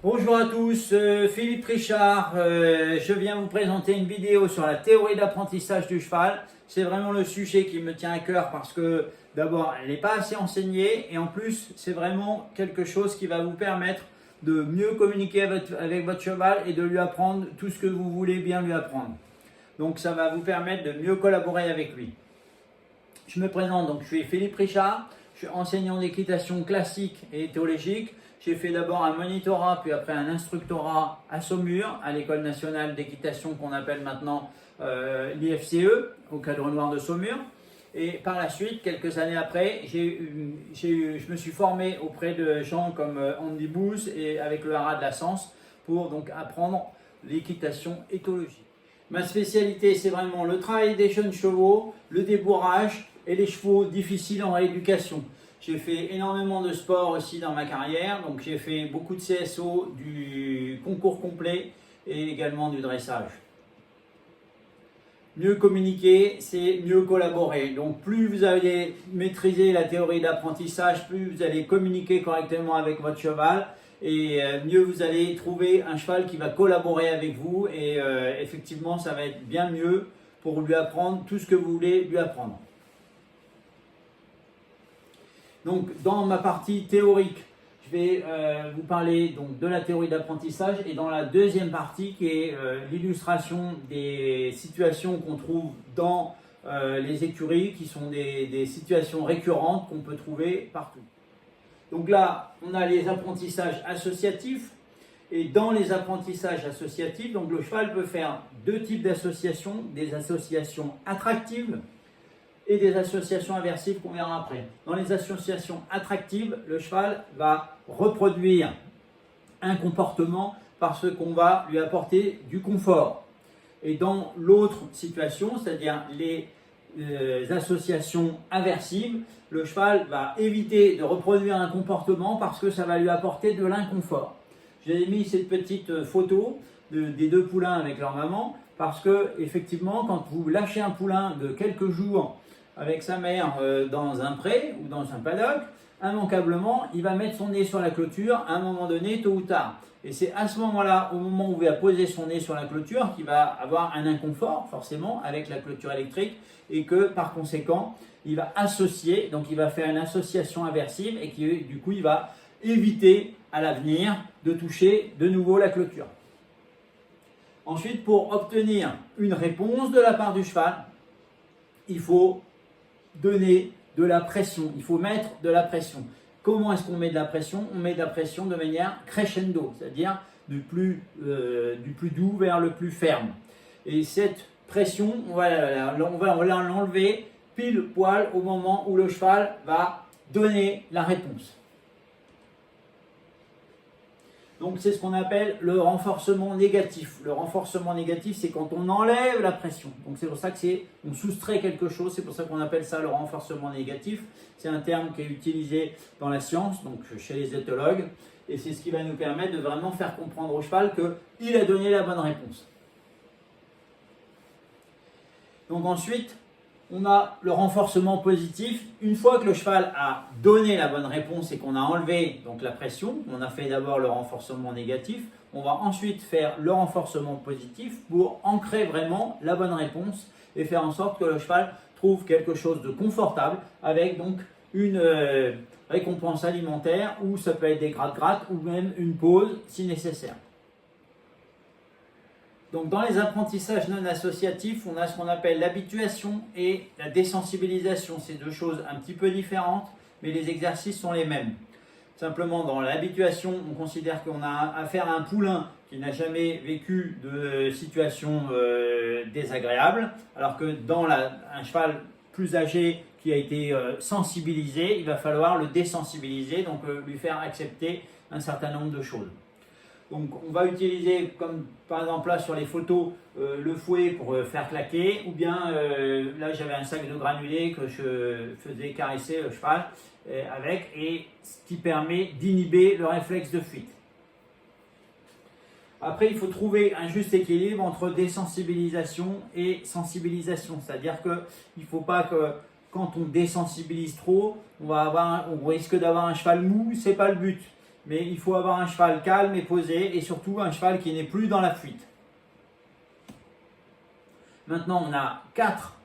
Bonjour à tous, Philippe Richard, je viens vous présenter une vidéo sur la théorie d'apprentissage du cheval. C'est vraiment le sujet qui me tient à cœur parce que d'abord elle n'est pas assez enseignée et en plus c'est vraiment quelque chose qui va vous permettre de mieux communiquer avec votre cheval et de lui apprendre tout ce que vous voulez bien lui apprendre. Donc ça va vous permettre de mieux collaborer avec lui. Je me présente, donc je suis Philippe Richard, je suis enseignant d'équitation classique et éthologique. J'ai fait d'abord un monitorat, puis après un instructorat à Saumur, à l'École nationale d'équitation qu'on appelle maintenant l'IFCE, au Cadre Noir de Saumur. Et par la suite, quelques années après, je me suis formé auprès de gens comme Andy Booth et avec le Haras de la Sens pour donc apprendre l'équitation éthologique. Ma spécialité, c'est vraiment le travail des jeunes chevaux, le débourrage et les chevaux difficiles en rééducation. J'ai fait énormément de sport aussi dans ma carrière, donc j'ai fait beaucoup de CSO, du concours complet et également du dressage. Mieux communiquer, c'est mieux collaborer. Donc plus vous allez maîtriser la théorie d'apprentissage, plus vous allez communiquer correctement avec votre cheval et mieux vous allez trouver un cheval qui va collaborer avec vous et effectivement ça va être bien mieux pour lui apprendre tout ce que vous voulez lui apprendre. Donc, dans ma partie théorique, je vais vous parler donc, de la théorie d'apprentissage et dans la deuxième partie qui est l'illustration des situations qu'on trouve dans les écuries qui sont des situations récurrentes qu'on peut trouver partout. Donc là, on a les apprentissages associatifs et dans les apprentissages associatifs, donc le cheval peut faire deux types d'associations, des associations attractives et des associations aversives qu'on verra après. Dans les associations attractives, le cheval va reproduire un comportement parce qu'on va lui apporter du confort. Et dans l'autre situation, c'est-à-dire les associations aversives, le cheval va éviter de reproduire un comportement parce que ça va lui apporter de l'inconfort. J'ai mis cette petite photo des deux poulains avec leur maman parce que effectivement, quand vous lâchez un poulain de quelques jours avec sa mère dans un pré ou dans un paddock, immanquablement, il va mettre son nez sur la clôture à un moment donné, tôt ou tard. Et c'est à ce moment-là, au moment où il va poser son nez sur la clôture, qu'il va avoir un inconfort, forcément, avec la clôture électrique, et que, par conséquent, il va associer, donc il va faire une association aversive, et qui, du coup, il va éviter à l'avenir de toucher de nouveau la clôture. Ensuite, pour obtenir une réponse de la part du cheval, il faut donner de la pression, il faut mettre de la pression. Comment est-ce qu'on met de la pression? On met de la pression de manière crescendo, c'est-à-dire du plus doux vers le plus ferme. Et cette pression, on va l'enlever pile poil au moment où le cheval va donner la réponse. Donc c'est ce qu'on appelle le renforcement négatif. Le renforcement négatif, c'est quand on enlève la pression. Donc c'est pour ça qu'on soustrait quelque chose, c'est pour ça qu'on appelle ça le renforcement négatif. C'est un terme qui est utilisé dans la science, donc chez les éthologues. Et c'est ce qui va nous permettre de vraiment faire comprendre au cheval qu'il a donné la bonne réponse. Donc ensuite, on a le renforcement positif. Une fois que le cheval a donné la bonne réponse et qu'on a enlevé donc, la pression, on a fait d'abord le renforcement négatif, on va ensuite faire le renforcement positif pour ancrer vraiment la bonne réponse et faire en sorte que le cheval trouve quelque chose de confortable avec donc une récompense alimentaire ou ça peut être des gratte-gratte ou même une pause si nécessaire. Donc dans les apprentissages non associatifs, on a ce qu'on appelle l'habituation et la désensibilisation. C'est deux choses un petit peu différentes, mais les exercices sont les mêmes. Simplement, dans l'habituation, on considère qu'on a affaire à un poulain qui n'a jamais vécu de situation désagréable, alors que dans un cheval plus âgé qui a été sensibilisé, il va falloir le désensibiliser, donc lui faire accepter un certain nombre de choses. Donc on va utiliser, comme par exemple là sur les photos, le fouet pour faire claquer, ou bien là j'avais un sac de granulés que je faisais caresser le cheval avec, et ce qui permet d'inhiber le réflexe de fuite. Après, il faut trouver un juste équilibre entre désensibilisation et sensibilisation, c'est-à-dire qu'il ne faut pas que quand on désensibilise trop, on risque d'avoir un cheval mou, ce n'est pas le but. mais il faut avoir un cheval calme et posé, et surtout un cheval qui n'est plus dans la fuite. Maintenant, on a 4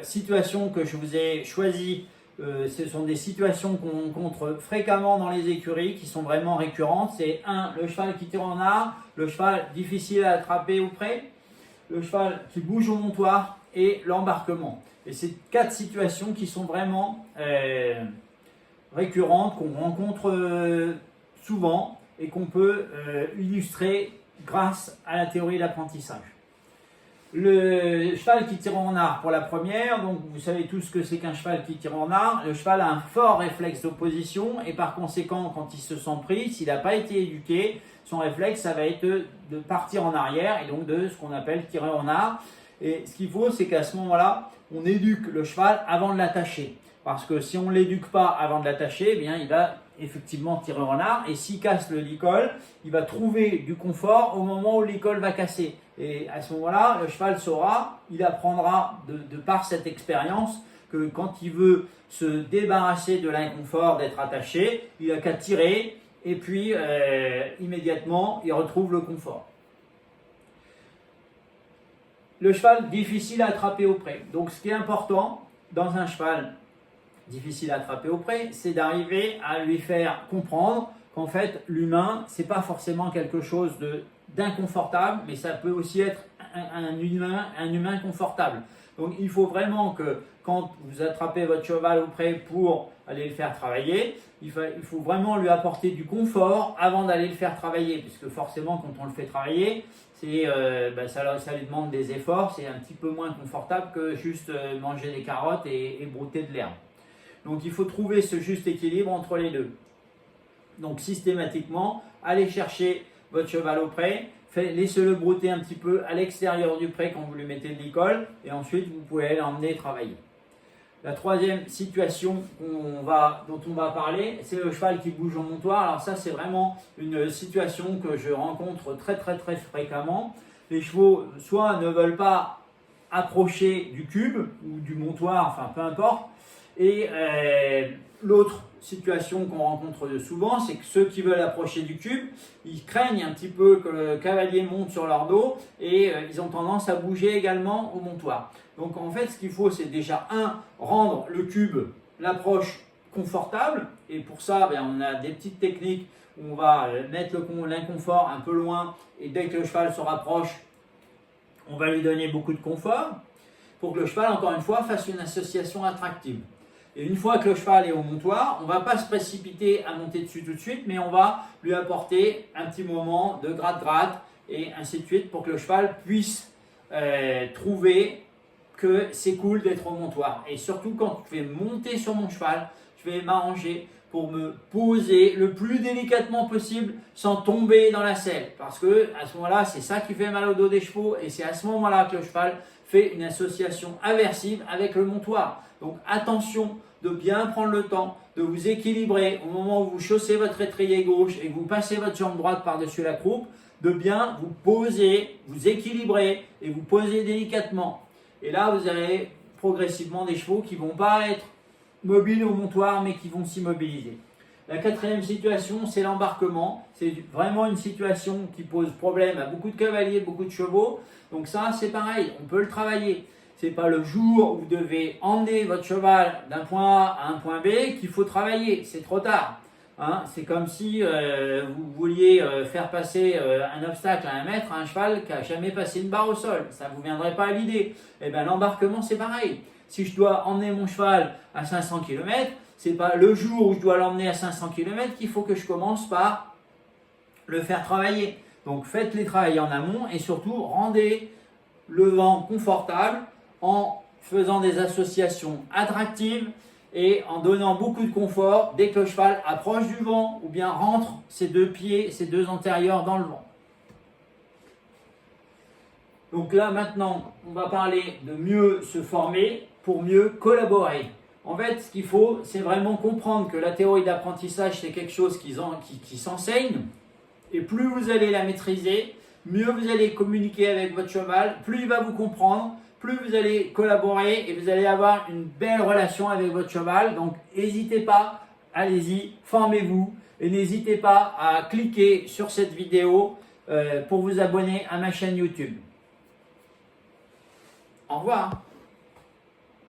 situations que je vous ai choisies. Ce sont des situations qu'on rencontre fréquemment dans les écuries, qui sont vraiment récurrentes. C'est 1, le cheval qui tire en arc, le cheval difficile à attraper au pré, le cheval qui bouge au montoir et l'embarquement. Et c'est 4 situations qui sont vraiment récurrentes, qu'on rencontre souvent et qu'on peut illustrer grâce à la théorie d'apprentissage. Le cheval qui tire en arc pour la première, donc vous savez tous ce que c'est qu'un cheval qui tire en arc. Le cheval a un fort réflexe d'opposition et par conséquent, quand il se sent pris, s'il n'a pas été éduqué, son réflexe, ça va être de partir en arrière et donc de ce qu'on appelle tirer en arc. Et ce qu'il faut, c'est qu'à ce moment-là, on éduque le cheval avant de l'attacher. Parce que si on ne l'éduque pas avant de l'attacher, eh bien, il va effectivement tirer en arc. Et s'il casse le licol, il va trouver du confort au moment où le licol va casser. Et à ce moment-là, le cheval saura, il apprendra de par cette expérience que quand il veut se débarrasser de l'inconfort d'être attaché, il n'a qu'à tirer et puis immédiatement, il retrouve le confort. Le cheval difficile à attraper au pré. Donc ce qui est important dans un cheval difficile à attraper au pré, c'est d'arriver à lui faire comprendre qu'en fait l'humain, c'est pas forcément quelque chose d'inconfortable, mais ça peut aussi être un humain confortable. Donc il faut vraiment que quand vous attrapez votre cheval au pré pour aller le faire travailler, il faut vraiment lui apporter du confort avant d'aller le faire travailler, puisque forcément quand on le fait travailler, ça lui demande des efforts, c'est un petit peu moins confortable que juste manger des carottes et brouter de l'herbe. Donc il faut trouver ce juste équilibre entre les deux. Donc systématiquement, allez chercher votre cheval au pré, laissez-le brouter un petit peu à l'extérieur du pré quand vous lui mettez de l'école et ensuite vous pouvez l'emmener travailler. La troisième situation dont on va parler, c'est le cheval qui bouge au montoir. Alors ça, c'est vraiment une situation que je rencontre très fréquemment. Les chevaux soit ne veulent pas approcher du cube ou du montoir, enfin peu importe. Et l'autre situation qu'on rencontre souvent, c'est que ceux qui veulent approcher du cube, ils craignent un petit peu que le cavalier monte sur leur dos et ils ont tendance à bouger également au montoir. Donc en fait, ce qu'il faut, c'est déjà rendre le cube, l'approche confortable. Et pour ça, on a des petites techniques où on va mettre l'inconfort un peu loin et dès que le cheval se rapproche, on va lui donner beaucoup de confort pour que le cheval, encore une fois, fasse une association attractive. Et une fois que le cheval est au montoir, on ne va pas se précipiter à monter dessus tout de suite, mais on va lui apporter un petit moment de gratte-gratte et ainsi de suite pour que le cheval puisse trouver que c'est cool d'être au montoir. Et surtout quand je vais monter sur mon cheval, je vais m'arranger pour me poser le plus délicatement possible sans tomber dans la selle. Parce que à ce moment-là, c'est ça qui fait mal au dos des chevaux et c'est à ce moment-là que le cheval fait une association aversive avec le montoir. Donc attention de bien prendre le temps de vous équilibrer au moment où vous chaussez votre étrier gauche et que vous passez votre jambe droite par-dessus la croupe, de bien vous poser, vous équilibrer et vous poser délicatement. Et là, vous avez progressivement des chevaux qui ne vont pas être mobiles au montoir, mais qui vont s'immobiliser. La quatrième situation, c'est l'embarquement. C'est vraiment une situation qui pose problème à beaucoup de cavaliers, beaucoup de chevaux. Donc ça, c'est pareil, on peut le travailler. Ce n'est pas le jour où vous devez emmener votre cheval d'un point A à un point B qu'il faut travailler. C'est trop tard. Hein, c'est comme si vous vouliez faire passer un obstacle à 1 mètre à un cheval qui n'a jamais passé une barre au sol. Ça ne vous viendrait pas à l'idée. Et bien l'embarquement, c'est pareil. Si je dois emmener mon cheval à 500 km, ce n'est pas le jour où je dois l'emmener à 500 km qu'il faut que je commence par le faire travailler. Donc faites-les travailler en amont et surtout rendez le vent confortable en faisant des associations attractives et en donnant beaucoup de confort dès que le cheval approche du vent ou bien rentre ses 2 pieds, ses 2 antérieurs dans le vent. Donc là maintenant, on va parler de mieux se former pour mieux collaborer. En fait, ce qu'il faut, c'est vraiment comprendre que la théorie d'apprentissage, c'est quelque chose qui s'enseigne. Et plus vous allez la maîtriser, mieux vous allez communiquer avec votre cheval, plus il va vous comprendre, plus vous allez collaborer et vous allez avoir une belle relation avec votre cheval. Donc, n'hésitez pas, allez-y, formez-vous Et n'hésitez pas à cliquer sur cette vidéo pour vous abonner à ma chaîne YouTube. Au revoir.